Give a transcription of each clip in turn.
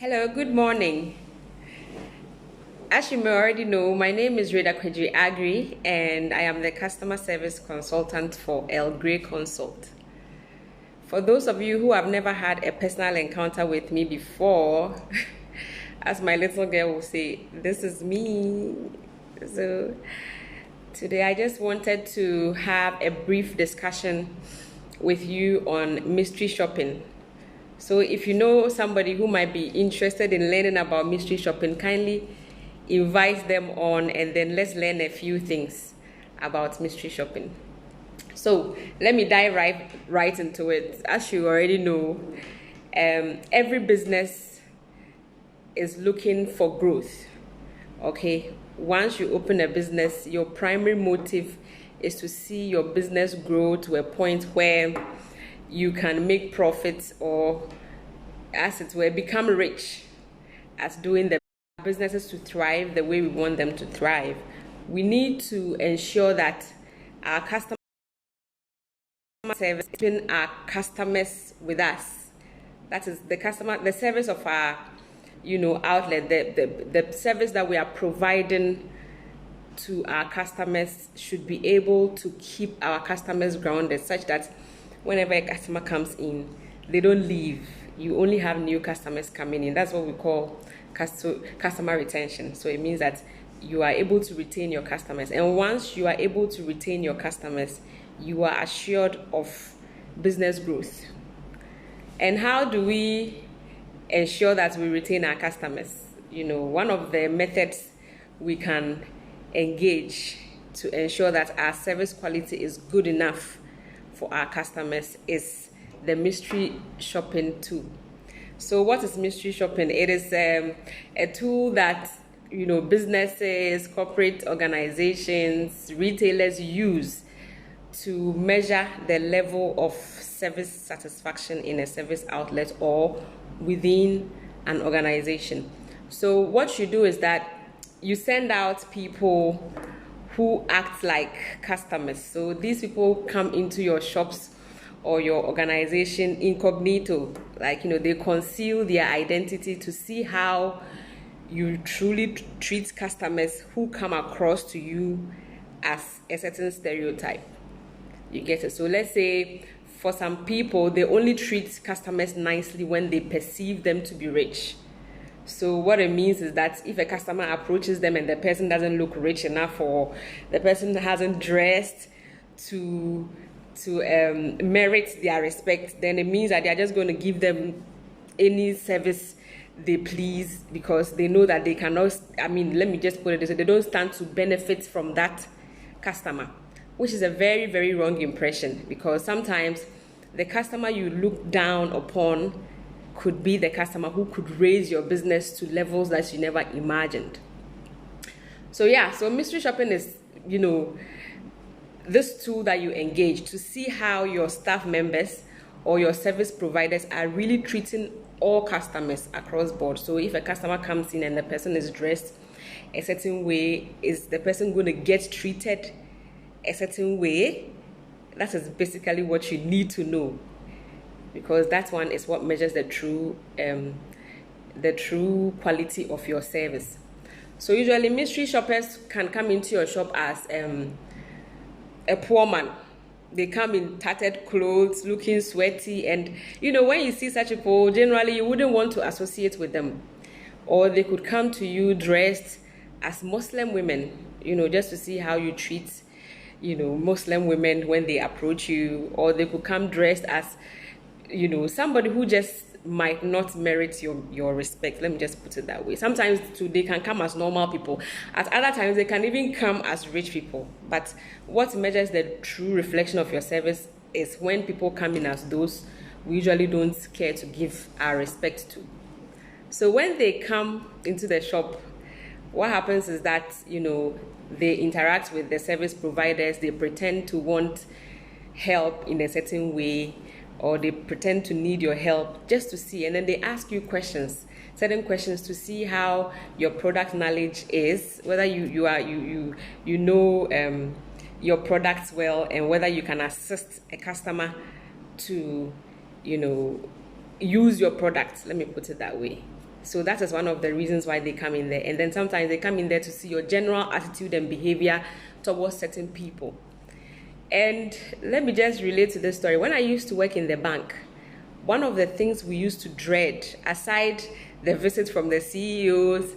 Hello, good morning. As you may already know, my name is Reda Kweji Agri and I am the customer service consultant for El Grey Consult. For those of you who have never had a personal encounter with me before, as my little girl will say, this is me. So today I just wanted to have a brief discussion with you on mystery shopping. So if you know somebody who might be interested in learning about mystery shopping, kindly invite them on and then let's learn a few things about mystery shopping. So let me dive right into it. As you already know, every business is looking for growth. Okay, once you open a business, your primary motive is to see your business grow to a point where you can make profits or, as it were, become rich at doing the businesses to thrive the way we want them to thrive. We need to ensure that our customer service, keeping our customers with us. That is the service of our, outlet, the service that we are providing to our customers should be able to keep our customers grounded, such that whenever a customer comes in, they don't leave. You only have new customers coming in. That's what we call customer retention. So it means that you are able to retain your customers. And once you are able to retain your customers, you are assured of business growth. And how do we ensure that we retain our customers? One of the methods we can engage to ensure that our service quality is good enough for our customers is the mystery shopping tool. So what is mystery shopping? It is a tool that businesses, corporate organizations, retailers use to measure the level of service satisfaction in a service outlet or within an organization. So what you do is that you send out people who act like customers. So these people come into your shops or your organization incognito, they conceal their identity to see how you truly treat customers who come across to you as a certain stereotype. You get it? So let's say for some people, they only treat customers nicely when they perceive them to be rich. So what it means is that if a customer approaches them and the person doesn't look rich enough, or the person hasn't dressed to merit their respect, then it means that they are just going to give them any service they please, because they know that they cannot, let me just put it this way, they don't stand to benefit from that customer, which is a very, very wrong impression, because sometimes the customer you look down upon could be the customer who could raise your business to levels that you never imagined. So mystery shopping is, this tool that you engage to see how your staff members or your service providers are really treating all customers across board. So if a customer comes in and the person is dressed a certain way, is the person going to get treated a certain way? That is basically what you need to know, because that one is what measures the true quality of your service. So usually mystery shoppers can come into your shop as a poor man. They come in tattered clothes, looking sweaty, and when you see such people, generally you wouldn't want to associate with them. Or they could come to you dressed as Muslim women, just to see how you treat Muslim women when they approach you. Or they could come dressed as somebody who just might not merit your respect. Let me just put it that way. Sometimes too, they can come as normal people. At other times, they can even come as rich people. But what measures the true reflection of your service is when people come in as those we usually don't care to give our respect to. So when they come into the shop, what happens is that, they interact with the service providers, they pretend to want help in a certain way, or they pretend to need your help just to see, and then they ask you certain questions to see how your product knowledge is, whether you know your products well, and whether you can assist a customer to use your products. Let me put it that way. So that is one of the reasons why they come in there. And then sometimes they come in there to see your general attitude and behavior towards certain people. And let me just relate to this story. When I used to work in the bank, one of the things we used to dread, aside the visits from the CEOs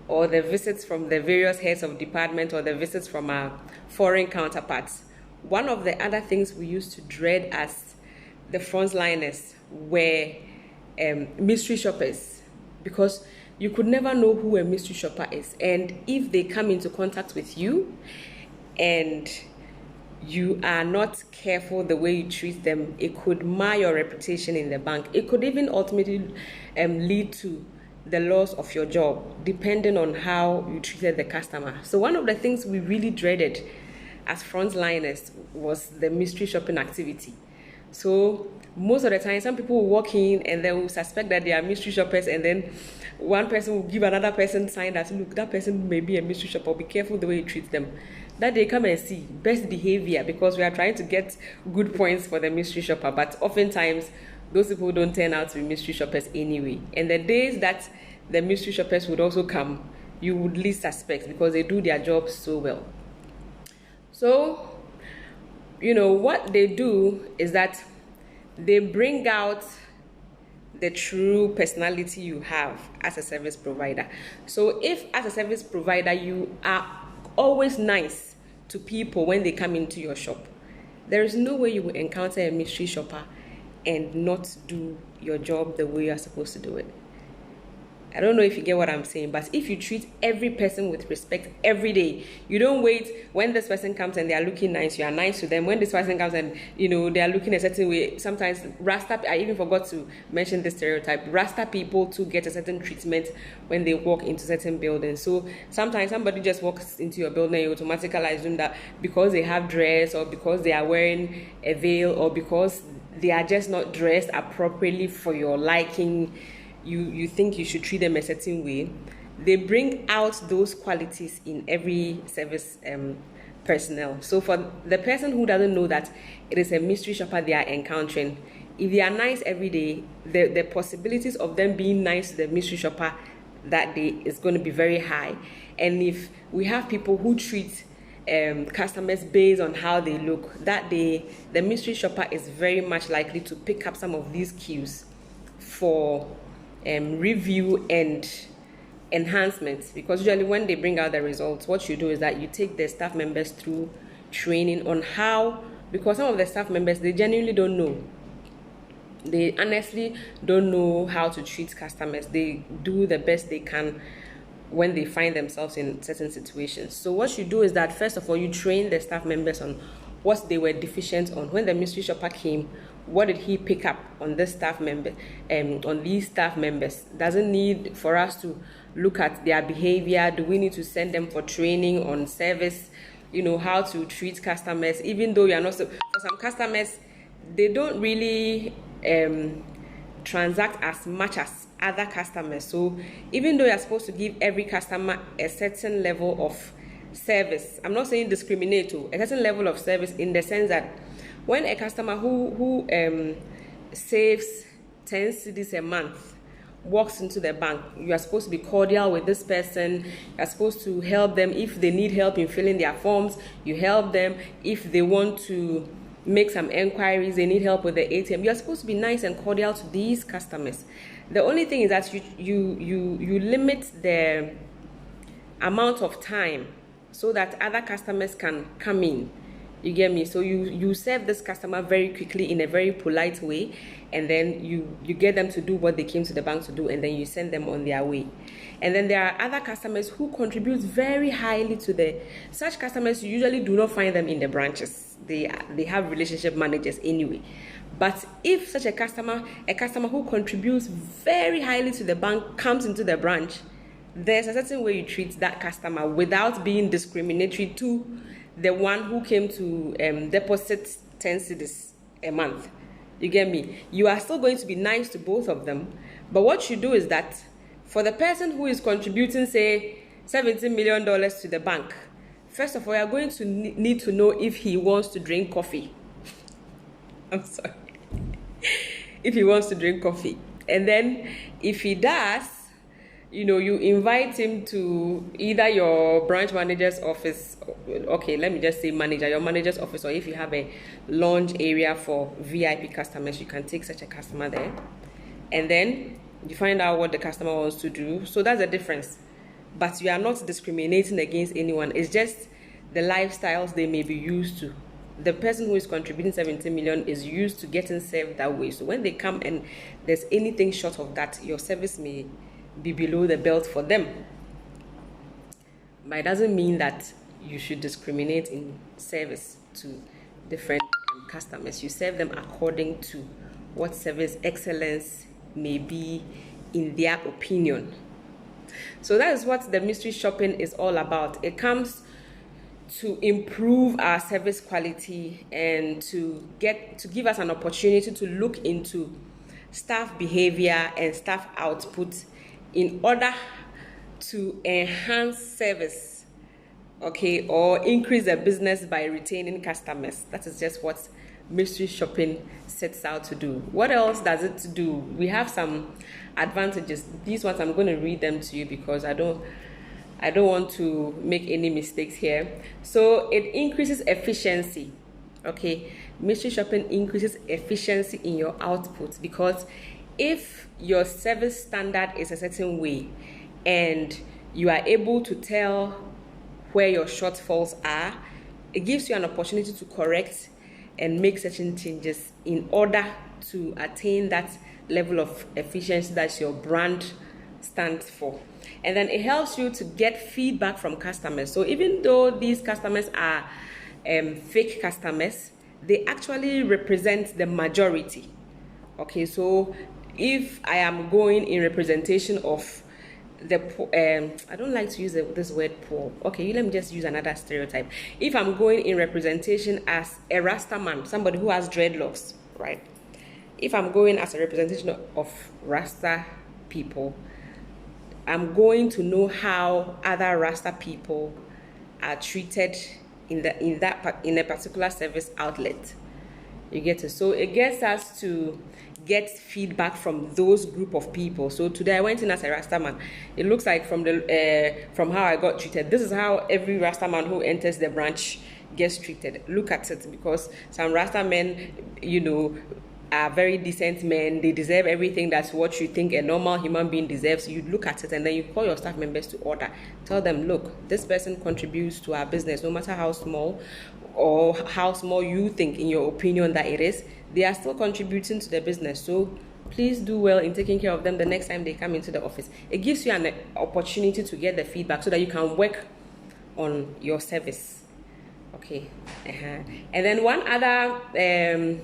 or the visits from the various heads of department or the visits from our foreign counterparts, one of the other things we used to dread as the frontliners were mystery shoppers, because you could never know who a mystery shopper is. And if they come into contact with you and you are not careful the way you treat them, it could mar your reputation in the bank. It could even ultimately lead to the loss of your job, depending on how you treated the customer. So one of the things we really dreaded as frontliners was the mystery shopping activity. So most of the time, some people will walk in and they will suspect that they are mystery shoppers, and then one person will give another person sign that, look, that person may be a mystery shopper, be careful the way you treat them. That they come and see best behavior, because we are trying to get good points for the mystery shopper, but oftentimes those people don't turn out to be mystery shoppers anyway. And the days that the mystery shoppers would also come, you would least suspect, because they do their job so well. So, what they do is that they bring out the true personality you have as a service provider. So if as a service provider you are always nice to people when they come into your shop, there is no way you will encounter a mystery shopper and not do your job the way you are supposed to do it. I don't know if you get what I'm saying, but if you treat every person with respect every day, you don't wait when this person comes and they are looking nice, you are nice to them. When this person comes and, they are looking a certain way, sometimes I even forgot to mention this stereotype, Rasta people too get a certain treatment when they walk into certain buildings. So sometimes somebody just walks into your building and you automatically assume that because they have dress, or because they are wearing a veil, or because they are just not dressed appropriately for your liking, you think you should treat them a certain way. They bring out those qualities in every service personnel. So for the person who doesn't know that it is a mystery shopper they are encountering, if they are nice every day, the possibilities of them being nice to the mystery shopper that day is going to be very high. And if we have people who treat customers based on how they look, that day the mystery shopper is very much likely to pick up some of these cues for review and enhancements. Because usually when they bring out the results, what you do is that you take the staff members through training on how, because some of the staff members, they genuinely don't know. They honestly don't know how to treat customers. They do the best they can when they find themselves in certain situations. So what you do is that, first of all, you train the staff members on what they were deficient on. When the mystery shopper came, what did he pick up on this staff member, on these staff members? Doesn't need for us to look at their behavior. Do we need to send them for training on service, how to treat customers? Even though you are not for some customers, they don't really transact as much as other customers. So even though you're supposed to give every customer a certain level of service, I'm not saying discriminate, a certain level of service, in the sense that when a customer who saves 10 cedis a month walks into the bank, you are supposed to be cordial with this person. You are supposed to help them. If they need help in filling their forms, you help them. If they want to make some enquiries, they need help with the ATM, you are supposed to be nice and cordial to these customers. The only thing is that you limit the amount of time so that other customers can come in. You get me? So you serve this customer very quickly in a very polite way, and then you get them to do what they came to the bank to do, and then you send them on their way. And then there are other customers who contribute very highly to such customers. You usually do not find them in the branches. They have relationship managers anyway. But if such a customer who contributes very highly to the bank comes into the branch, there's a certain way you treat that customer without being discriminatory to the one who came to deposit 10 cedis a month. You get me? You are still going to be nice to both of them, but what you do is that for the person who is contributing, say, $17 million to the bank, first of all, you are going to need to know if he wants to drink coffee. I'm sorry. If he wants to drink coffee. And then if he does, you invite him to either your branch manager's office, okay, let me just say manager, your manager's office, or if you have a lounge area for VIP customers, you can take such a customer there. And then you find out what the customer wants to do. So that's the difference. But you are not discriminating against anyone. It's just the lifestyles they may be used to. The person who is contributing 70 million is used to getting served that way. So when they come and there's anything short of that, your service may be below the belt for them. But it doesn't mean that you should discriminate in service to different customers. You serve them according to what service excellence may be in their opinion. So that is what the mystery shopping is all about. It comes to improve our service quality and to give us an opportunity to look into staff behavior and staff output in order to enhance service, okay, or increase the business by retaining customers. That is just what mystery shopping sets out to do. What else does it do? We have some advantages. These ones I'm going to read them to you because I don't want to make any mistakes here. So it increases efficiency. Okay, mystery shopping increases efficiency in your output, because if your service standard is a certain way and you are able to tell where your shortfalls are, it gives you an opportunity to correct and make certain changes in order to attain that level of efficiency that your brand stands for. And then it helps you to get feedback from customers. So even though these customers are fake customers, they actually represent the majority. Okay, so if I am going in representation of the I don't like to use this word poor. Okay, let me just use another stereotype. If I'm going in representation as a Rasta man, somebody who has dreadlocks, right? If I'm going as a representation of Rasta people, I'm going to know how other Rasta people are treated in a particular service outlet. You get it? So it gets us to get feedback from those group of people. So today I went in as a Rasta man. It looks like from how I got treated, this is how every Rasta man who enters the branch gets treated. Look at it, because some Rasta men, are very decent men. They deserve everything. That's what you think a normal human being deserves. You look at it and then you call your staff members to order. Tell them, look, this person contributes to our business, no matter how small or how small you think in your opinion that it is, they are still contributing to the business. So please do well in taking care of them the next time they come into the office. It gives you an opportunity to get the feedback so that you can work on your service. Okay. And then one other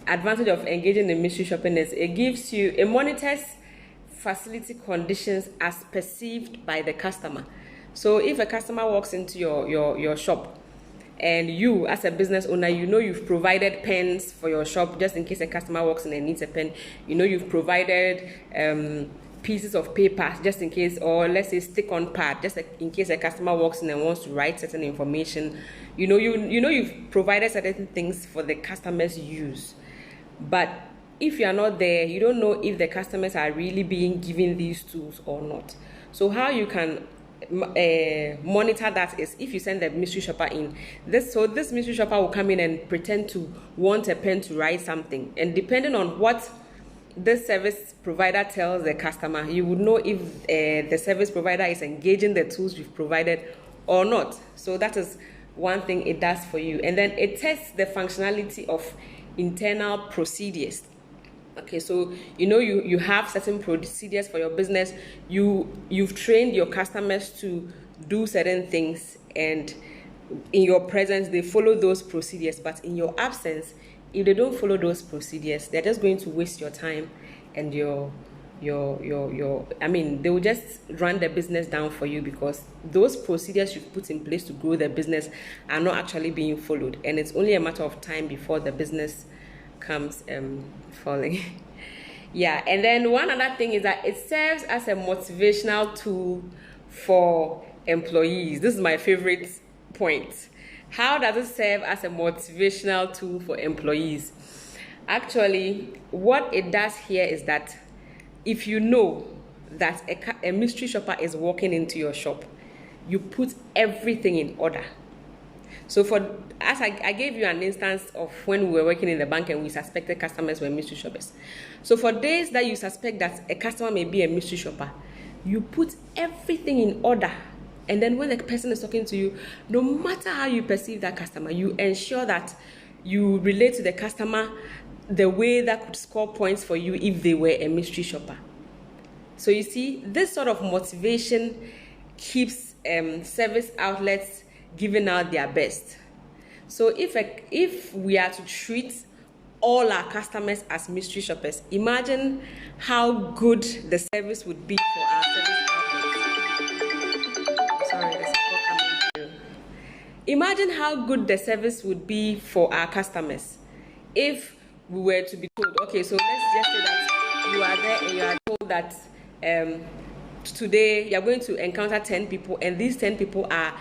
advantage of engaging in mystery shopping is it monitors facility conditions as perceived by the customer. So if a customer walks into your shop and you as a business owner, you've provided pens for your shop just in case a customer walks in and needs a pen, you've provided pieces of paper just in case, or let's say stick-on pad just in case a customer walks in and wants to write certain information. You've provided certain things for the customers' use. But if you are not there, you don't know if the customers are really being given these tools or not. So how you can monitor that is if you send the mystery shopper in. This mystery shopper will come in and pretend to want a pen to write something. And depending on what this service provider tells the customer, you would know if the service provider is engaging the tools you've provided or not. So that is one thing it does for you. And then it tests the functionality of internal procedures. Okay, so you have certain procedures for your business. You've trained your customers to do certain things, and in your presence they follow those procedures. But in your absence, if they don't follow those procedures, they're just going to waste your time and they will just run the business down for you, because those procedures you've put in place to grow the business are not actually being followed, and it's only a matter of time before the business comes falling. Yeah, and then one other thing is that it serves as a motivational tool for employees. This is my favorite point. How does it serve as a motivational tool for employees? Actually, what it does here is that if you know that a mystery shopper is walking into your shop, you put everything in order. So as I gave you an instance of when we were working in the bank and we suspected customers were mystery shoppers. So for days that you suspect that a customer may be a mystery shopper, you put everything in order. And then when the person is talking to you, no matter how you perceive that customer, you ensure that you relate to the customer the way that could score points for you if they were a mystery shopper. So you see, this sort of motivation keeps service outlets giving out their best. So if we are to treat all our customers as mystery shoppers, imagine how good the service would be for our service outlets. Sorry, there's a call coming through. Imagine how good the service would be for our customers if we were to be told, okay, so let's just say that you are there and you are told that today you're going to encounter 10 people and these 10 people are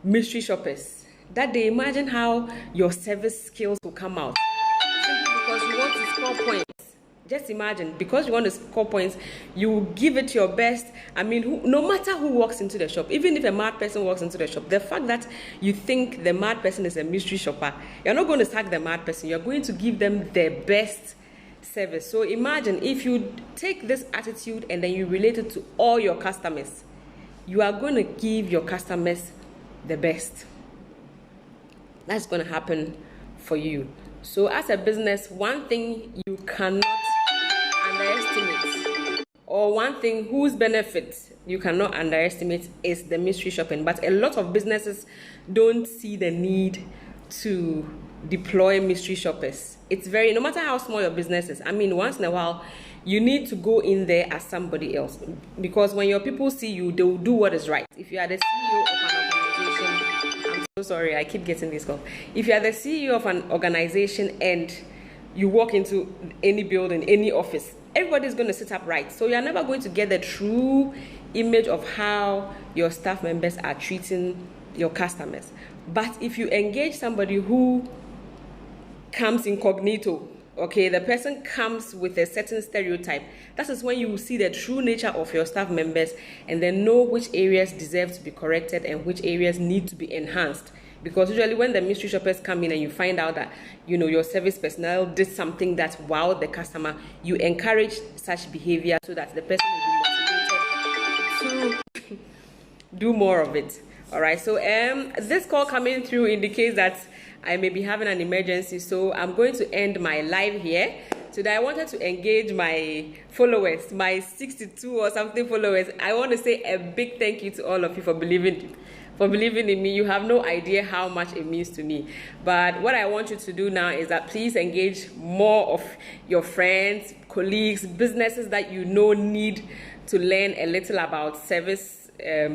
mystery shoppers. That day, imagine how your service skills will come out. Simply because you want to score points. Just imagine, because you want to score points, you give it your best. I mean, no matter who walks into the shop, even if a mad person walks into the shop, the fact that you think the mad person is a mystery shopper, you're not going to sack the mad person. You're going to give them the best service. So imagine if you take this attitude and then you relate it to all your customers, you are going to give your customers the best. That's going to happen for you. So as a business, one thing you cannot underestimate, or one thing whose benefits you cannot underestimate, is the mystery shopping. But a lot of businesses don't see the need to deploy mystery shoppers. It's no matter how small your business is, I mean, once in a while you need to go in there as somebody else, because when your people see you, they will do what is right. If you are the CEO of an organization, I'm so sorry, I keep getting this call. If you are the CEO of an organization and you walk into any building, any office, everybody's going to sit up right. So you're never going to get the true image of how your staff members are treating your customers. But if you engage somebody who comes incognito, okay, the person comes with a certain stereotype, that is when you will see the true nature of your staff members and then know which areas deserve to be corrected and which areas need to be enhanced. Because usually when the mystery shoppers come in and you find out that, you know, your service personnel did something that wowed the customer, you encourage such behavior so that the person will be motivated to do more of it. All right, so this call coming through indicates that I may be having an emergency, so I'm going to end my live here. Today I wanted to engage my followers, my 62 or something followers. I want to say a big thank you to all of you for believing in me. You have no idea how much it means to me. But what I want you to do now is that please engage more of your friends, colleagues, businesses that you know need to learn a little about service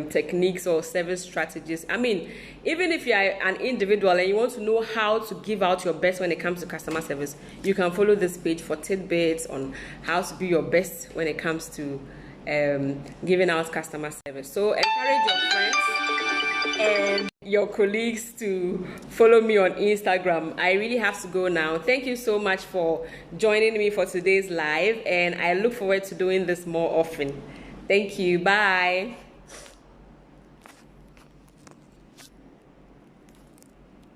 techniques or service strategies. I mean, even if you are an individual and you want to know how to give out your best when it comes to customer service, you can follow this page for tidbits on how to be your best when it comes to giving out customer service. So encourage your friends and your colleagues to follow me on Instagram. I really have to go now. Thank you so much for joining me for today's live, and I look forward to doing this more often. Thank you. Bye.